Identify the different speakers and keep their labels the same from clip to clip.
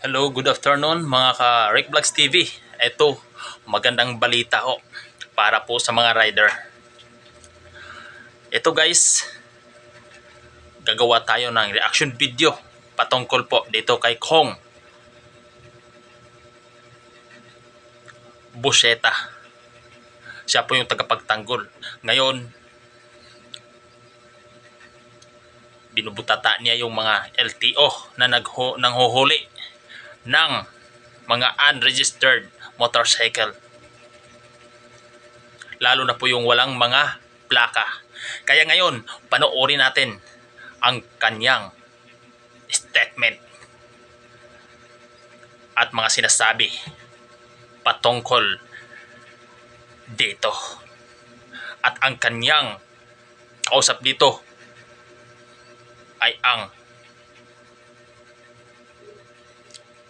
Speaker 1: Hello, good afternoon mga ka-Rick Vlogs TV. Ito, magandang balita ho para po sa mga rider. Ito guys, gagawa tayo ng reaction video patungkol po dito kay Kong Buseta. Siya po yung tagapagtanggol. Ngayon, binubutata niya yung mga LTO na nanghuhuli ng mga unregistered motorcycle, lalo na po yung walang mga plaka. Kaya ngayon, panoorin natin ang kanyang statement at mga sinasabi patungkol dito. At ang kanyang kausap dito ay ang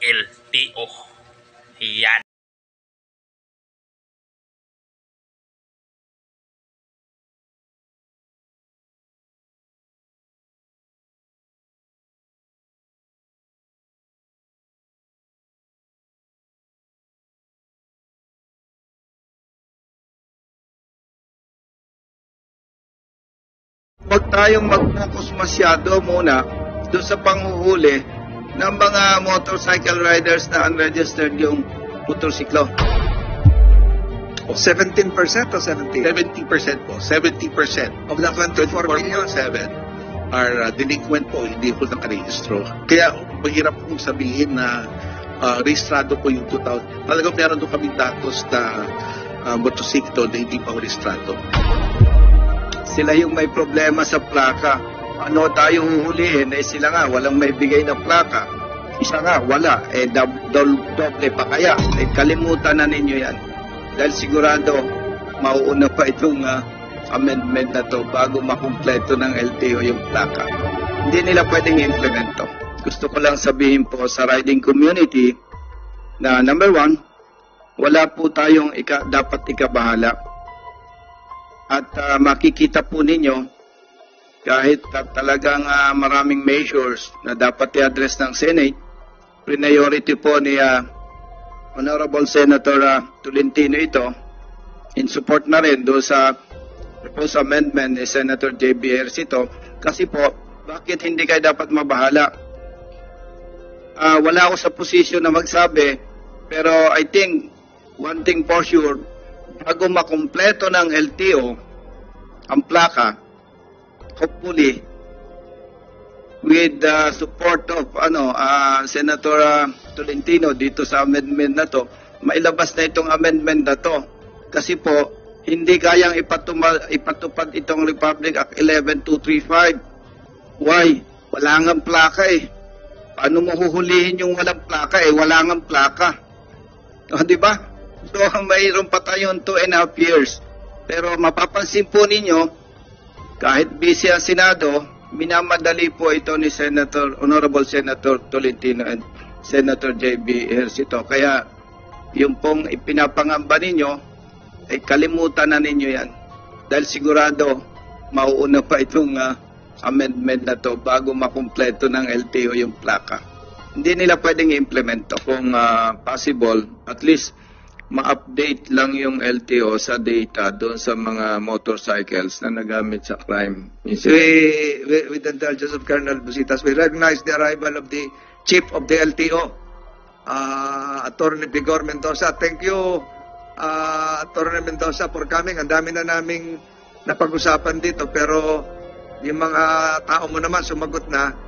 Speaker 1: LTO. Yan.
Speaker 2: Huwag tayong mag-focus masyado muna doon sa panghuhuli ng mga motorcycle riders na unregistered yung motorsiklo.
Speaker 3: 17% o 70?
Speaker 2: 70% po. 70%
Speaker 3: Of the 24 million,
Speaker 2: 7 are delinquent po, hindi po nakarehistro. Kaya mahirap pong sabihin na rehistrado po yung 2,000. Talagang meron doon kami datos na motorsiklo na hindi pa rehistrado. Sila yung may problema sa plaka. Ano tayo huhulihin? Sila nga, walang may bigay na plaka. Isa nga, wala. Doble pa kaya. Kalimutan na ninyo yan. Dahil sigurado, mauuna pa itong amendment na to bago makumpleto ng LTO yung plaka. Hindi nila pwedeng i-implemento. Gusto ko lang sabihin po sa riding community na number 1, wala po tayong dapat ikabahala. At makikita po ninyo, kahit talagang maraming measures na dapat i-address ng Senate, priority po ni Honorable Senator Tolentino ito, in support na rin doon sa proposed amendment ni Senator J.B. Ejercito. Kasi po, bakit hindi kayo dapat mabahala? Wala ako sa posisyon na magsabi, pero I think, one thing for sure, bago makumpleto ng LTO ang plaka, hopefully with the support of Senator Tolentino dito sa amendment na to, mailabas na itong amendment na to. Kasi po, hindi kayang ipatupad itong Republic Act 11235. Why? Wala ngang plaka eh. Paano mo huhulihin yung walang plaka eh? Wala ngang plaka. O, di ba? So, mayroon pa tayong 2.5 years. Pero mapapansin po ninyo, kahit busy ang Senado, minamadali po ito ni Honorable Senator Tolentino and Senator J.B. Ejercito. Kaya, yung pong ipinapangamba ninyo, ay kalimutan na ninyo yan. Dahil sigurado, mauuna pa itong amendment na to bago makumpleto ng LTO yung plaka. Hindi nila pwedeng i-implemento. Kung possible, at least, ma-update lang yung LTO sa data doon sa mga motorcycles na nagamit sa crime.
Speaker 3: With the indulgence of Colonel Busitas, we recognize the arrival of the Chief of the LTO, Attorney Vigor Mendoza. Thank you, Attorney Mendoza, for coming. Ang dami na naming napag-usapan dito, pero yung mga tao mo naman sumagot na,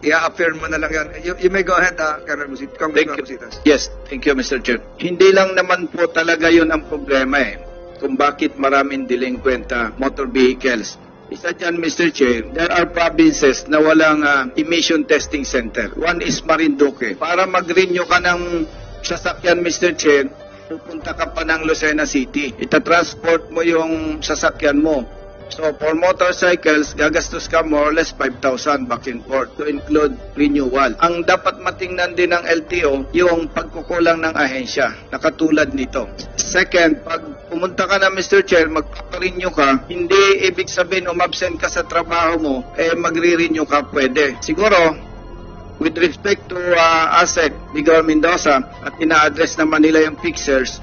Speaker 3: i-affirm mo na lang yan. You may go ahead, Colonel Busitas.
Speaker 2: Thank you. Yes, thank you, Mr. Chair. Hindi lang naman po talaga yun ang problema eh, kung bakit maraming delinquent motor vehicles. Isa dyan, Mr. Chair, there are provinces na walang emission testing center. One is Marinduque. Para mag-renew ka ng sasakyan, Mr. Chair, pupunta ka pa ng Lucena City. Itatransport mo yung sasakyan mo. So, for motorcycles, gagastos ka more or less 5,000 back and forth to include renewal. Ang dapat matingnan din ng LTO, yung pagkukulang ng ahensya, na katulad nito. Second, pag pumunta ka na, Mr. Chair, magpaparenew ka, hindi ibig sabihin umabsent ka sa trabaho mo, magre-renew ka, pwede. Siguro, with respect to ASEC, Vigor Mendoza, at ina-address naman nila yung fixers,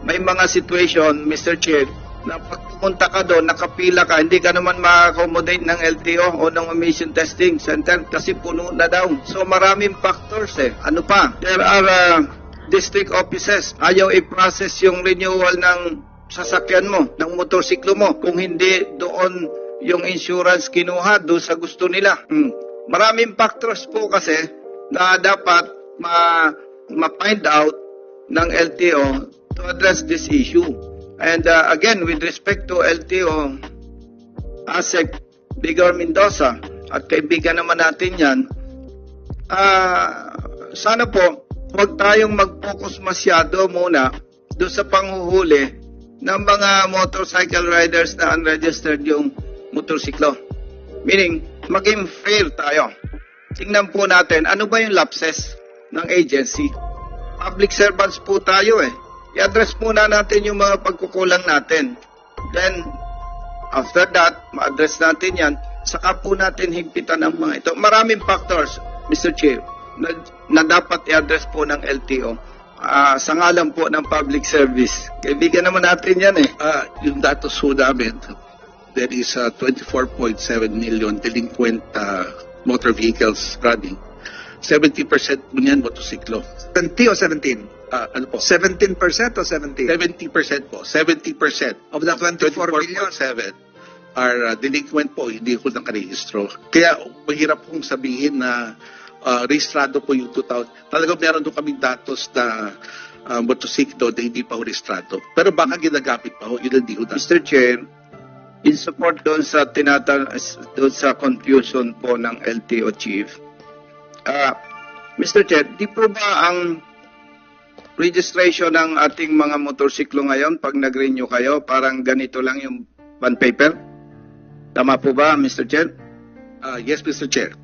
Speaker 2: may mga situation, Mr. Chair, na pag pumunta ka doon, nakapila ka, hindi ka naman ma-accommodate ng LTO o ng emission testing center kasi puno na daw. So maraming factors Ano pa? There are district offices. Ayaw i-process yung renewal ng sasakyan mo, ng motorsiklo mo, kung hindi doon yung insurance kinuha doon sa gusto nila. Maraming factors po kasi na dapat ma-find out ng LTO to address this issue. And again, with respect to LTO, ASEC, Vigor Mendoza, at kaibigan naman natin yan, sana po, huwag tayong mag-focus masyado muna doon sa panghuhuli ng mga motorcycle riders na unregistered yung motorsiklo. Meaning, maging fair tayo. Tingnan po natin, ano ba yung lapses ng agency? Public servants po tayo I-address muna natin yung mga pagkukulang natin. Then, after that, ma-address natin yan, saka po natin higpitan ang mga ito. Maraming factors, Mr. Chair, na dapat i-address po ng LTO. Sa ngalan po ng public service. Kaibigan naman natin yan
Speaker 4: Yung datos ho namin, there is 24.7 million delinquent motor vehicles running. 70% po niyan motosiklo.
Speaker 3: 20 o 17?
Speaker 4: Ano po?
Speaker 3: 17% o 70?
Speaker 4: 70% po. 70%
Speaker 3: Of the 24 million?
Speaker 4: 24.7 are delinquent po, hindi ko nakarehistro. Kaya mahirap pong sabihin na rehistrado po yung 2,000. Talagang meron doon kaming datos na motosiklo na hindi pa ho rehistrado. Pero baka ginagamit pa ho, yun hindi ho datos.
Speaker 2: Mr. Chair, in support doon sa confusion po ng LTO chief. Mr. Chair, di po ba ang registration ng ating mga motorsiklo ngayon pag nag-renew kayo, parang ganito lang yung bond paper? Tama po ba, Mr. Chair?
Speaker 4: Yes, Mr. Chair.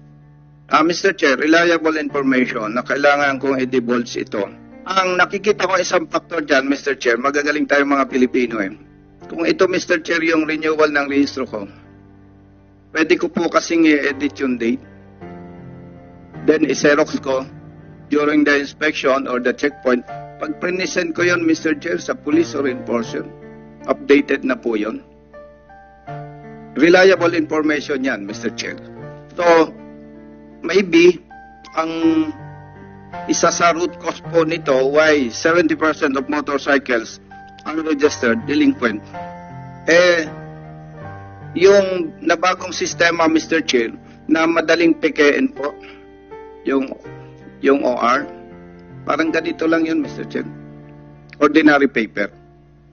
Speaker 2: Mr. Chair, reliable information na kailangan kong i-divulge ito. Ang nakikita ko isang factor dyan, Mr. Chair, magagaling tayo mga Pilipino Kung ito, Mr. Chair, yung renewal ng rehistro ko, pwede ko po kasing i-edit yung date. Then, i-xerox ko during the inspection or the checkpoint. Pag pre-send ko yun, Mr. Chair, sa police or enforcer, updated na po yun. Reliable information yan, Mr. Chair. So, maybe, ang isa sa root cause po nito why 70% of motorcycles unregistered, delinquent, yung nabagong sistema, Mr. Chair, na madaling pekein po, yung OR, parang ganito lang yun, Mr. Chair. Ordinary paper.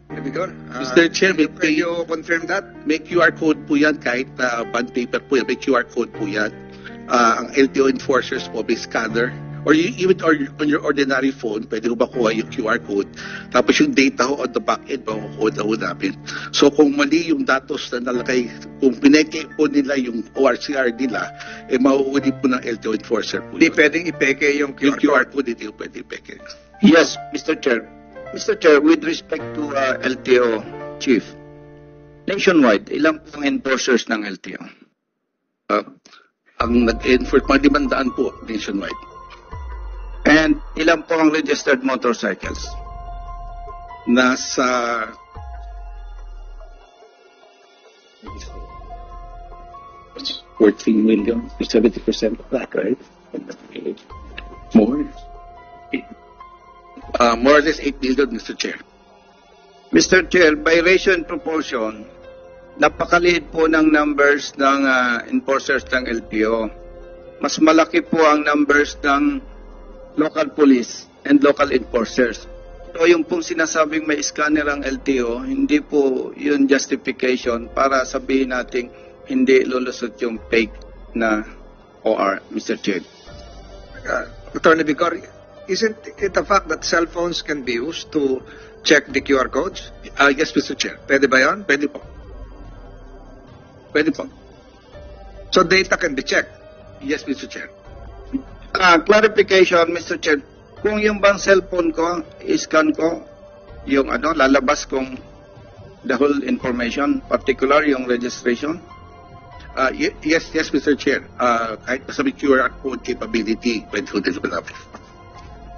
Speaker 3: Vigor,
Speaker 4: Mr. Chair,
Speaker 3: can you confirm that?
Speaker 4: May QR code po yan, kahit bond paper po yan, may QR code po yan. Ang LTO enforcers po, may scanner. Or even on your ordinary phone, pwede ko makuha yung QR code. Tapos yung data ho on the back end, makukuha na ho namin. So kung mali yung datos na nalagay, kung pineke po nila yung ORCR nila, mahuhuli po ng LTO enforcer po.
Speaker 3: Hindi pwedeng ipeke yung
Speaker 4: Yung
Speaker 3: QR
Speaker 4: QR code, hindi po pwede ipeke.
Speaker 2: Yes, Mr. Chair. Mr. Chair, with respect to LTO Chief, nationwide, ilang pong enforcers ng LTO?
Speaker 4: Ang nag-enforce, mga 500 po nationwide.
Speaker 2: And ilan po ang registered motorcycles?
Speaker 4: Nasa 14 million, 70% of that, right? More? More or less 8 million, Mr. Chair.
Speaker 2: Mr. Chair, by ratio and proportion, napakaliit po ng numbers ng enforcers ng LTO. Mas malaki po ang numbers ng local police and local enforcers. So yung pong sinasabing may scanner ang LTO, hindi po yun justification para sabihin natin hindi lulusot yung fake na OR, Mr. Chair.
Speaker 3: Attorney Vigor, isn't it a fact that cell phones can be used to check the QR codes?
Speaker 4: Yes, Mr. Chair.
Speaker 3: Pwede ba yun?
Speaker 4: Pwede po. Pwede po.
Speaker 3: So data can be checked?
Speaker 4: Yes, Mr. Chair.
Speaker 2: Clarification, Mr. Chair. Kung yung bang cellphone ko, i-scan ko, yung lalabas kong the whole information, particular yung registration.
Speaker 4: Yes, Mr. Chair. Kahit nasa may QR code capability, pwede ko din naman.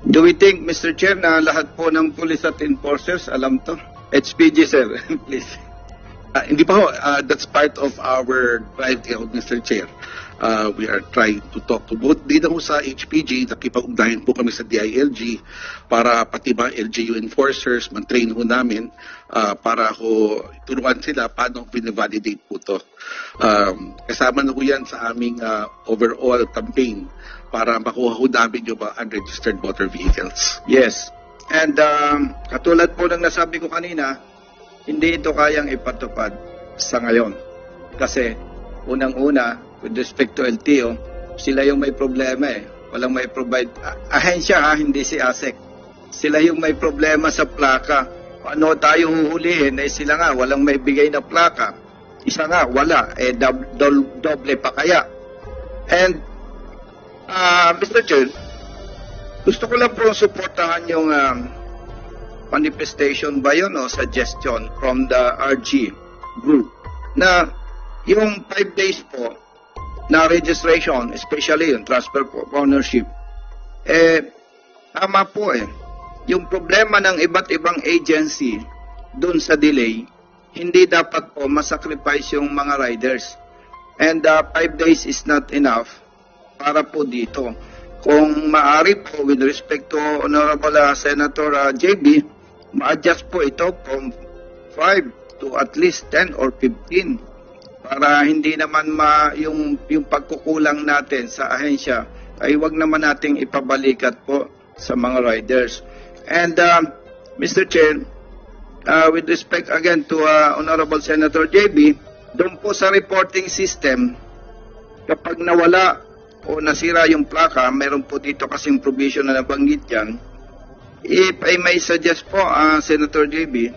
Speaker 2: Do we think, Mr. Chair, na lahat po ng police at enforcers alam to? HPG, sir, please.
Speaker 4: Hindi pa ho. That's part of our drive, Mr. Chair. We are trying to talk to both. Di na ho sa HPG, nakipag-ugnayan po kami sa DILG para pati mga LGU enforcers, man-train ho namin para ho turuan sila paano pinavalidate po to. Kasama na ho yan sa aming overall campaign para makuha ho namin yung mga unregistered motor vehicles.
Speaker 2: Yes. And katulad po ng nasabi ko kanina, hindi ito kayang ipatupad sa ngayon. Kasi unang-una, with respect to LTO, sila yung may problema eh. Walang may provide. Ahensya ha, hindi si ASEC. Sila yung may problema sa plaka. Paano tayo huhulihin? Eh sila nga, walang may bigay na plaka. Isa nga, wala. Eh doble pa kaya. And Mr. Chair, gusto ko lang po suportahan yung manifestation ba yun o suggestion from the RG group na yung 5 days po na registration, especially yung transfer of ownership, tama po eh. Yung problema ng iba't ibang agency dun sa delay, hindi dapat po masacrifice yung mga riders. And 5 days is not enough para po dito. Kung maaari po, with respect to Honorable Senator JB, ma-adjust po ito from 5 to at least 10 or 15 para hindi naman yung pagkukulang natin sa ahensya ay wag naman nating ipabalikat po sa mga riders. And Mr. Chair, with respect again to Honorable Senator JB, doon po sa reporting system, kapag nawala o nasira yung plaka, meron po dito kasing provision na nabanggit yan. If I may suggest po, Senator JB,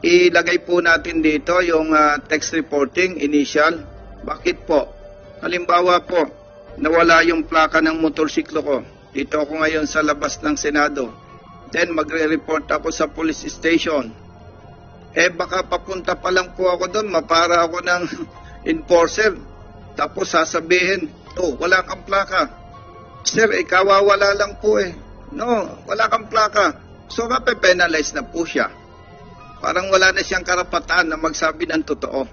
Speaker 2: ilagay po natin dito yung text reporting initial. Bakit po? Halimbawa po, nawala yung plaka ng motorsiklo ko. Dito ako ngayon sa labas ng Senado. Then magre-report ako sa police station. Baka papunta pa lang po ako doon, mapara ako ng enforcer. Tapos sasabihin, wala kang plaka. Sir, kawawala lang po eh. No, wala kang plaka. So, mape-penalize na po siya. Parang wala na siyang karapatan na magsabi ng totoo.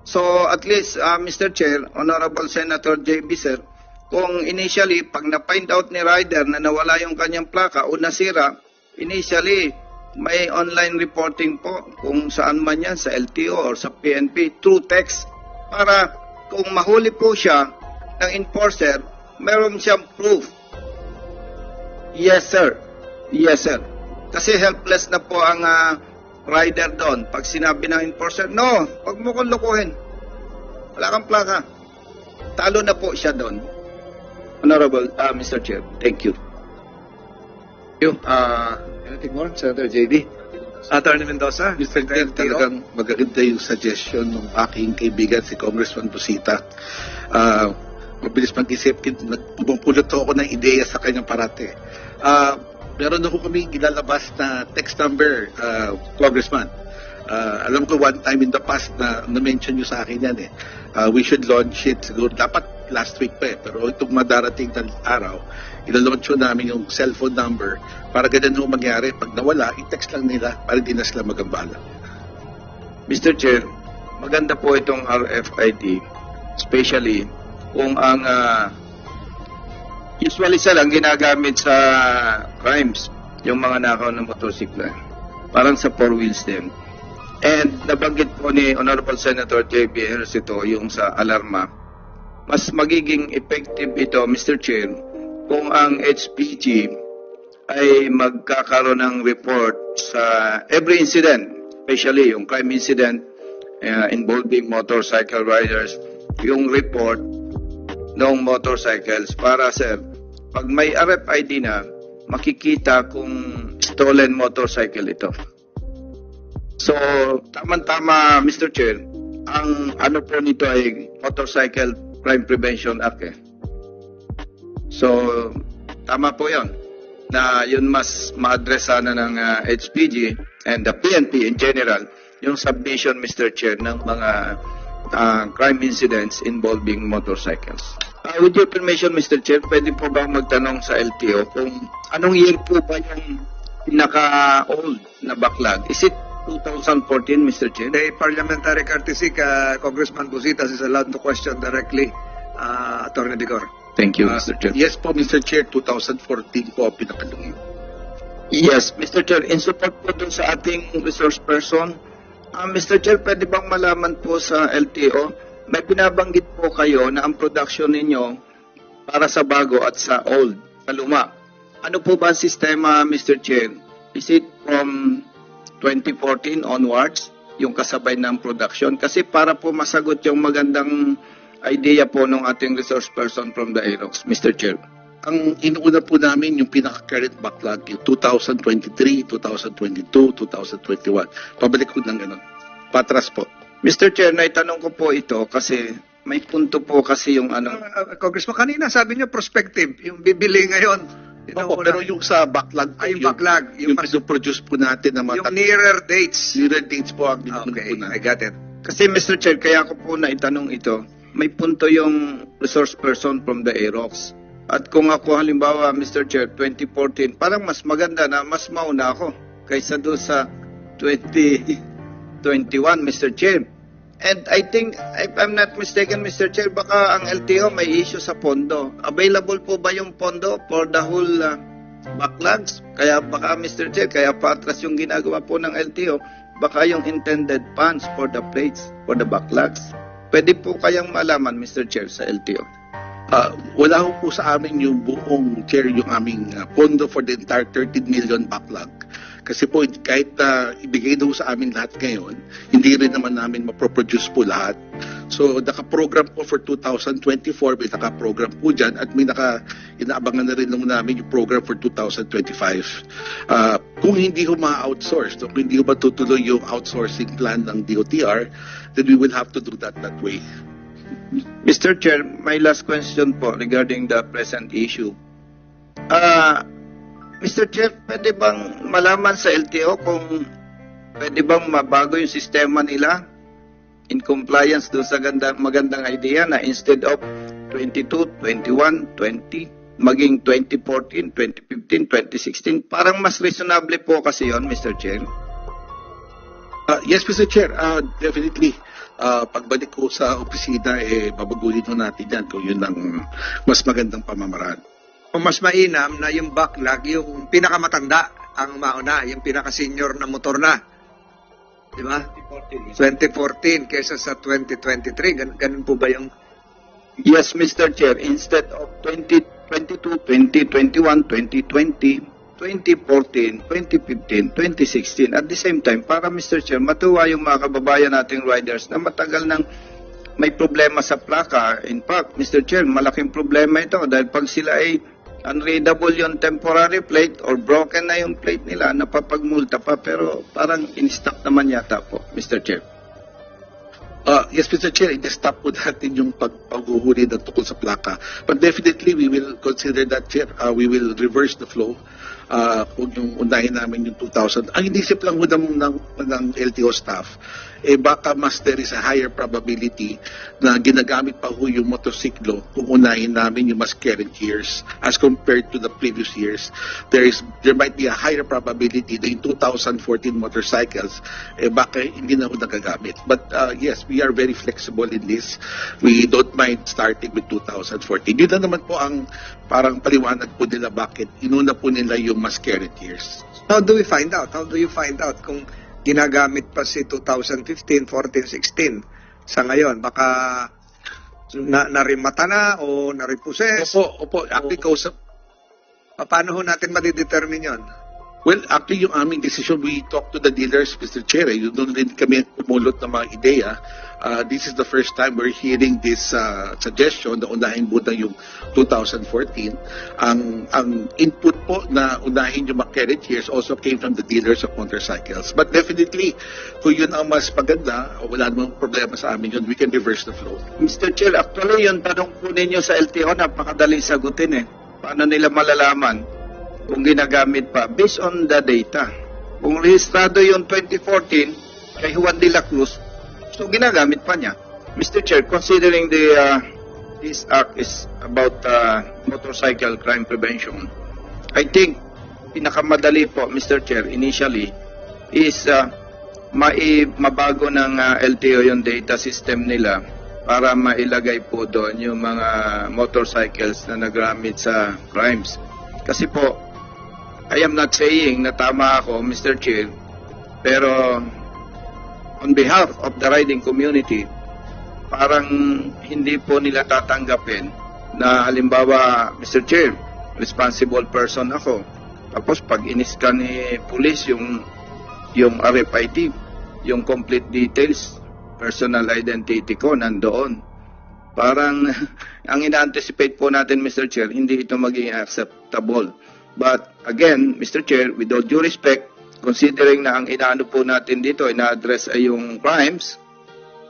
Speaker 2: So, at least, Mr. Chair, Honorable Senator JB, sir, kung initially, pag na-find out ni rider na nawala yung kanyang plaka o nasira, initially, may online reporting po kung saan man yan, sa LTO or sa PNP, through text, para kung mahuli po siya ng enforcer, meron siyang proof. Yes, sir. Yes, sir. Kasi helpless na po ang rider doon. Pag sinabi ng enforcer, no, wag mo kong lukuhin. Wala kang plaka. Talo na po siya doon. Honorable Mr. Chair, thank you.
Speaker 3: Anything more, Senator JD? Attorney Mendoza?
Speaker 4: Mr. Chair, talagang magaganda yung suggestion ng aking kaibigan si Congressman Busita. Mabilis mag-isip, pumupulot ako ng ideya sa kanyang parate. Meron ako kami ilalabas na text number, Congressman. Alam ko one time in the past na na-mention nyo sa akin yan eh. We should launch it, siguro dapat last week pa eh, pero itong madarating na araw, ilalaunch ko namin yung cellphone number para ganun ho mangyari. Pag nawala, i-text lang nila para di na sila magambala.
Speaker 2: Mr. Chair, maganda po itong RFID, especially kung ang usually sa lang ginagamit sa crimes, yung mga nakaw ng motorsiklo. Parang sa four wheels din. And nabanggit po ni Honorable Senator J.B. Ejercito yung sa alarma. Mas magiging effective ito, Mr. Chair, kung ang HPG ay magkakaroon ng report sa every incident, especially yung crime incident involving motorcycle riders, yung report ng motorcycles para, sir, pag may RFID na, makikita kung stolen motorcycle ito. So, tama-tama, Mr. Chair, ang ano po nito ay Motorcycle Crime Prevention Act eh. So, tama po yan, na yun mas ma-address sana ng HPG and the PNP in general, yung submission, Mr. Chair, ng mga crime incidents involving motorcycles. With your permission, Mr. Chair, pwede po ba magtanong sa LTO kung anong year po ba yung pinaka-old na backlog? Is it 2014, Mr. Chair?
Speaker 3: The parliamentary courtesy, Congressman Busitas is allowed to question directly Attorney Digor.
Speaker 2: Thank you, Mr. Chair.
Speaker 4: Yes po, Mr. Chair, 2014 po ang pinakalungin.
Speaker 2: Yes, Mr. Chair, in support po dun sa ating resource person, Mr. Chair, pwede bang malaman po sa LTO, may binabanggit po kayo na ang production ninyo para sa bago at sa old, sa luma. Ano po ba ang sistema, Mr. Chair? Is it from 2014 onwards, yung kasabay ng production? Kasi para po masagot yung magandang idea po ng ating resource person from the AROX, Mr. Chair.
Speaker 4: Ang inuuna po namin yung pinaka-current backlog, yung 2023, 2022, 2021. Pabalik ko ng ganun. Patras po.
Speaker 2: Mr. Chair, naitanong ko po ito kasi may punto po kasi yung ano.
Speaker 3: Congressman, kanina sabi niyo prospective, yung bibili ngayon.
Speaker 4: Opo, pero yung sa backlog po,
Speaker 3: yung backlog,
Speaker 4: yung
Speaker 3: mas-
Speaker 4: produce po natin na
Speaker 3: yung nearer dates.
Speaker 4: nearer dates po ang inuuna
Speaker 3: Okay,
Speaker 4: po
Speaker 3: I
Speaker 4: natin.
Speaker 3: got it.
Speaker 2: Kasi Mr. Chair, kaya ko po naitanong ito, may punto yung resource person from the AROX. At kung ako halimbawa, Mr. Chair, 2014, parang mas maganda na mas mauna ako kaysa doon sa 2021, Mr. Chair. And I think, if I'm not mistaken, Mr. Chair, baka ang LTO may issue sa pondo. Available po ba yung pondo for the whole backlogs? Kaya baka, Mr. Chair, kaya patras yung ginagawa po ng LTO, baka yung intended funds for the plates, for the backlogs. Pwede po kayang malaman, Mr. Chair, sa LTO.
Speaker 4: Wala po sa amin yung buong chair, yung aming pondo for the entire 13 million backlog. Kasi po, kahit ibigay daw sa amin lahat ngayon, hindi rin naman namin maproproduce po lahat. So, naka-program po for 2024, may naka-program po dyan, at may inaabangan na rin namin yung program for 2025. Kung hindi ko ma-outsource, kung hindi ko matutuloy yung outsourcing plan ng DOTR, then we will have to do that way.
Speaker 2: Mr. Chair, my last question po regarding the present issue. Mr. Chair, pwede bang malaman sa LTO kung pwede bang mabago yung sistema nila in compliance doon sa magandang idea na instead of 22, 21, 20, maging 2014, 2015, 2016, parang mas reasonable po kasi yon, Mr. Chair.
Speaker 4: Yes, Mr. Chair, definitely. Pagbalik ko sa opisina, babaguhin ko natin yan kung yun ang mas magandang pamamaraan.
Speaker 3: O mas mainam na yung backlog, yung pinakamatanda ang mauna, yung pinaka-senior na motor na. Di ba? 2014 kaysa sa 2023. Ganun po ba yung...
Speaker 2: Yes, Mr. Chair, instead of 2022, 2021, 2020, 2014, 2015, 2016, at the same time, para Mr. Chair, matuwa yung mga kababayan nating riders na matagal nang may problema sa plaka. In fact, Mr. Chair, malaking problema ito dahil pag sila ay unreadable yung temporary plate or broken na yung plate nila, napapagmulta pa, pero parang in-stop naman yata po, Mr. Chair.
Speaker 4: Yes, Mr. Chair, i-stop po natin yung paghuhuli ng tukol sa plaka. But definitely, we will consider that, Chair. We will reverse the flow. Kung yung unahin namin yung 2,000. Ang inisip lang ng LTO staff, baka mas there is a higher probability na ginagamit pa ho yung motorsiklo kung unahin namin yung mas current years as compared to the previous years. There might be a higher probability na yung 2014 motorcycles, baka hindi na ho nagagamit. But yes, we are very flexible in this. We don't mind starting with 2014. Yun na naman po ang parang paliwanag po nila bakit inuna po nila yung mas current years.
Speaker 3: How do we find out? How do you find out kung ginagamit pa si 2015, 14, 16 sa ngayon? Baka narimata na o nariposes?
Speaker 4: Opo. Actually,
Speaker 3: Paano ho natin madidetermine yun?
Speaker 4: well, actually, yung aming decision, we talked to the dealers, Mr. Chair. Doon rin kami kumulot ng mga ideya. This is the first time we're hearing this suggestion na unahin muna yung 2014. Ang input po na unahin yung mga current years also came from the dealers of motorcycles. But definitely, kung yun ang mas maganda, wala namang problema sa amin yun, we can reverse the flow.
Speaker 2: Mr. Chair, actually yung tanong po ninyo sa LTO, napakadaling sagutin Paano nila malalaman kung ginagamit pa? Based on the data. Kung rehistrado yung 2014 kay Juan de la Cruz, so ginagamit pa niya. Mr. Chair, considering this act is about motorcycle crime prevention, I think pinakamadali po, Mr. Chair, initially, is mabago ng LTO yung data system nila para mailagay po doon yung mga motorcycles na nagamit sa crimes. Kasi po, I am not saying na tama ako, Mr. Chair, pero on behalf of the riding community, parang hindi po nila tatanggapin na halimbawa, Mr. Chair, responsible person ako. Tapos pag iniskan ni police yung RFID, yung complete details, personal identity ko nandoon. Parang ang ina-anticipate po natin, Mr. Chair, hindi ito maging acceptable. But again, Mr. Chair, with all due respect, considering na ang inaano po natin dito, ina-address ay yung crimes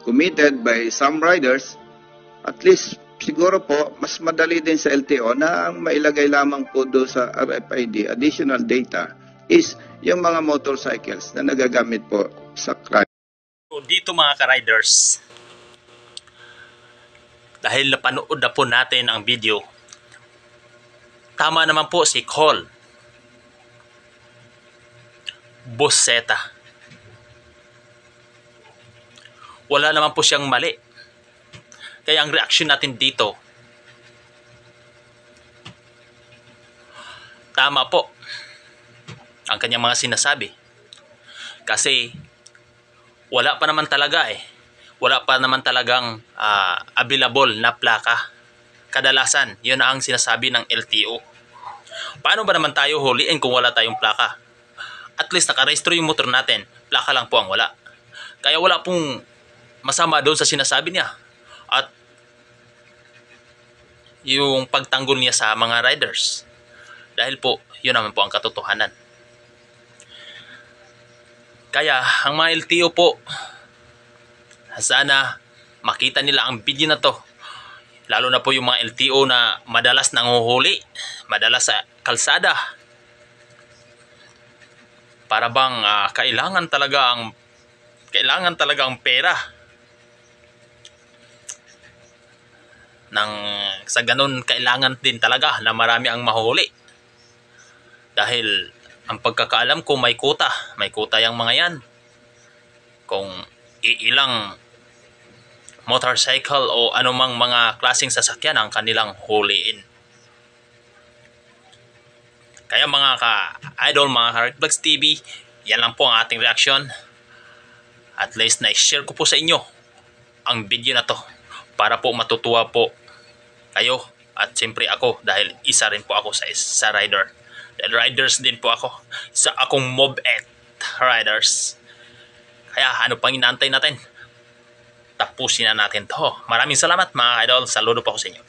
Speaker 2: committed by some riders, at least siguro po, mas madali din sa LTO na ang mailagay lamang po do sa RFID, additional data, is yung mga motorcycles na nagagamit po sa crime.
Speaker 1: So, dito mga ka-riders, dahil napanood na po natin ang video, tama naman po si Col Boseta. Wala naman po siyang mali. Kaya ang reaction natin dito, tama po ang kanyang mga sinasabi. Kasi wala pa naman talaga wala pa naman talagang available na plaka. Kadalasan, yun ang sinasabi ng LTO. Paano ba naman tayo huliin kung wala tayong plaka? At least nakarehistro yung motor natin, plaka lang po ang wala. Kaya wala pong masama doon sa sinasabi niya. At yung pagtanggol niya sa mga riders. Dahil po, yun naman po ang katotohanan. Kaya, ang mga LTO po, sana makita nila ang video na to. Lalo na po yung mga LTO na madalas nanguhuli, madalas sa kalsada. Para bang kailangan talaga ang pera. Sa ganun, kailangan din talaga na marami ang mahuli. Dahil ang pagkakaalam ko may kuta yung mga yan. Kung iilang motorcycle o anumang mga klaseng sasakyan ang kanilang huliin. Kaya mga ka-idol, mga ka-Red Vlogs TV, yan lang po ang ating reaction. At least na-share ko po sa inyo ang video na to para po matutuwa po kayo at siyempre ako dahil isa rin po ako sa rider. Dahil riders din po ako. Isa akong Mobet riders. Kaya ano pang inaantay natin? Tapusin na natin to. Maraming salamat mga idol. Saludo po ako sa inyo.